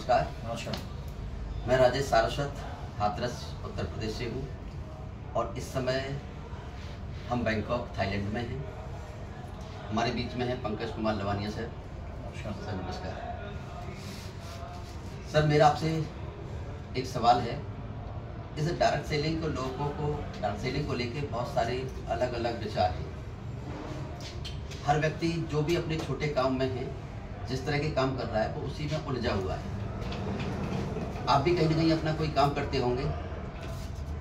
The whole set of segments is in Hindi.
नमस्कार। नमस्कार। मैं राजेश सारस्वत हाथरस उत्तर प्रदेश से हूँ और इस समय हम बैंकॉक थाईलैंड में हैं। हमारे बीच में है पंकज कुमार लवानिया सर। सर नमस्कार। सर मेरा आपसे एक सवाल है। इस डायरेक्ट सेलिंग को डायरेक्ट सेलिंग को लेके बहुत सारे अलग अलग विचार हैं। हर व्यक्ति जो भी अपने छोटे काम में है, जिस तरह के काम कर रहा है वो उसी में उलझा हुआ है। आप भी कहीं ना कहीं अपना कोई काम करते होंगे,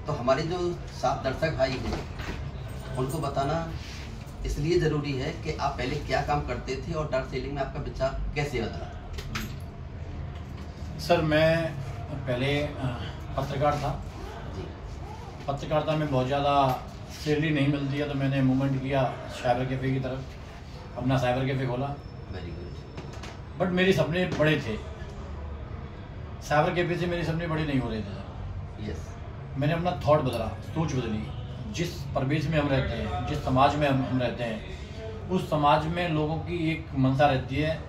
तो हमारे जो साथ दर्शक भाई हैं उनको बताना इसलिए ज़रूरी है कि आप पहले क्या काम करते थे और डायरेक्ट सेलिंग में आपका विचार कैसे बदला। सर मैं पहले पत्रकार था। पत्रकारिता में बहुत ज़्यादा सैलरी नहीं मिलती है, तो मैंने मूवमेंट किया साइबर कैफ़े की तरफ, अपना साइबर कैफ़े खोला। Very good. बट मेरे सपने बड़े थे, साइबर कैफ़े से मेरे सपने बड़े नहीं हो रहे थे सर। यस। मैंने अपना थॉट बदला, सोच बदली। जिस परिवेश में हम रहते हैं, जिस समाज में हम रहते हैं, उस समाज में लोगों की एक मंशा रहती है,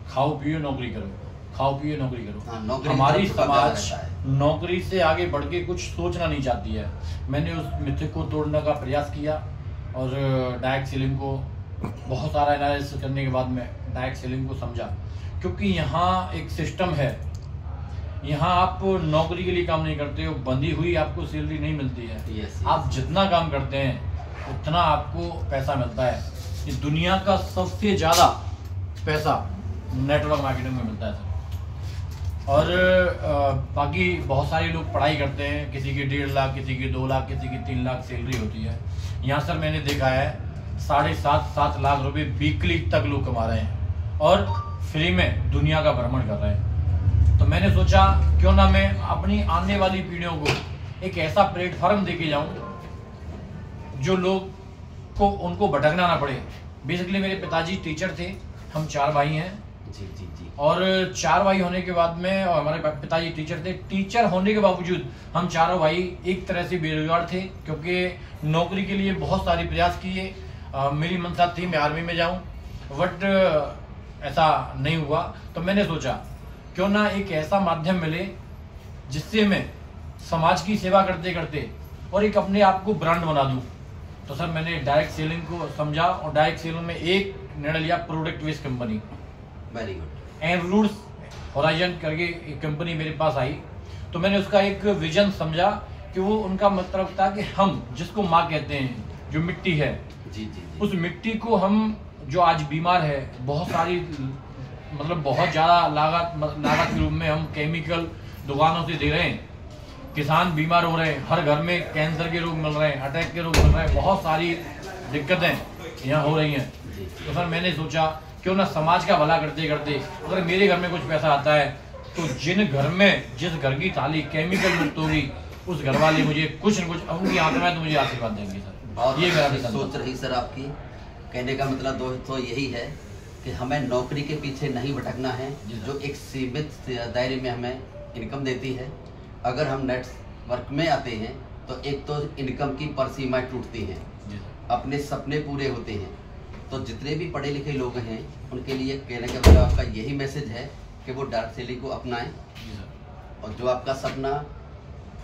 खाओ पियो नौकरी करो, खाओ पियो नौकरी करो। हमारी समाज नौकरी से आगे बढ़ के कुछ सोचना नहीं चाहती है। मैंने उस मिथ को तोड़ने का प्रयास किया और डायरेक्ट सेलिंग को बहुत सारा एनालिसिस करने के बाद में डायरेक्ट सेलिंग को समझा। क्योंकि यहाँ एक सिस्टम है, यहाँ आप नौकरी के लिए काम नहीं करते हो, बंधी हुई आपको सैलरी नहीं मिलती है। yes. आप जितना काम करते हैं उतना आपको पैसा मिलता है। इस दुनिया का सबसे ज़्यादा पैसा नेटवर्क मार्केटिंग में मिलता है सर। और बाकी बहुत सारे लोग पढ़ाई करते हैं, किसी की 1.5 लाख, किसी की 2 लाख, किसी की 3 लाख सैलरी होती है। यहाँ सर मैंने देखा है 7.5 लाख रुपए वीकली तक लोग कमा रहे हैं और फ्री में दुनिया का भ्रमण कर रहे हैं। तो मैंने सोचा क्यों ना मैं अपनी आने वाली पीढ़ियों को एक ऐसा प्लेटफॉर्म देके जाऊं जो लोग को उनको भटकना ना पड़े। बेसिकली मेरे पिताजी टीचर थे, हम 4 भाई हैं। जी जी जी। और 4 भाई होने के बाद में, और हमारे पिताजी टीचर थे, टीचर होने के बावजूद हम चारों भाई एक तरह से बेरोजगार थे, क्योंकि नौकरी के लिए बहुत सारे प्रयास किए। मेरी मंशा थी मैं आर्मी में जाऊं, बट ऐसा नहीं हुआ। तो मैंने सोचा क्यों ना एक ऐसा माध्यम मिले जिससे मैं समाज की सेवा करते करते और एक अपने आप को ब्रांड बना दूं। तो सर मैंने डायरेक्ट सेलिंग को समझा और डायरेक्ट सेलिंग में एक निर्णय लिया, product based company. Very good. एनरूट्स होराइजन करके एक कंपनी मेरे पास आई। तो मैंने उसका एक विजन समझा कि वो उनका मतलब था कि हम जिसको माँ कहते हैं, जो मिट्टी है, जी जी जी। उस मिट्टी को हम जो आज बीमार है, बहुत सारी मतलब बहुत ज़्यादा लागत के रूप में हम केमिकल दुकानों से दे रहे हैं, किसान बीमार हो रहे हैं, हर घर में कैंसर के रोग मिल रहे हैं, अटैक के रोग मिल रहे हैं, बहुत सारी दिक्कतें यहाँ हो रही हैं। तो सर मैंने सोचा क्यों ना समाज का भला करते करते अगर मेरे घर में कुछ पैसा आता है, तो जिन घर में जिस घर की थाली केमिकल मुक्त होगी, उस घर वाले मुझे कुछ न कुछ उनकी आत्मा है तो मुझे आशीर्वाद देंगे सर। ये मेरा सोच रही सर आपकी। कहने का मतलब दोस्तों यही है कि हमें नौकरी के पीछे नहीं भटकना है, जो एक सीमित दायरे में हमें इनकम देती है। अगर हम नेटवर्क में आते हैं तो एक तो इनकम की परसीमाएं टूटती हैं, अपने सपने पूरे होते हैं। तो जितने भी पढ़े लिखे लोग हैं उनके लिए कहने का मतलब आपका यही मैसेज है कि वो डायरेक्ट सेलिंग को अपनाएं। और जो आपका सपना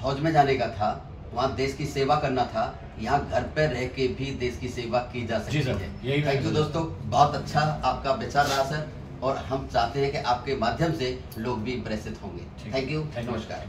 फौज में जाने का था, वहाँ देश की सेवा करना था, यहाँ घर पर रह के भी देश की सेवा की जा सकती है। थैंक यू दोस्तों, बहुत अच्छा आपका विचार रहा सर, और हम चाहते हैं कि आपके माध्यम से लोग भी प्रेरित होंगे। थैंक यू, नमस्कार।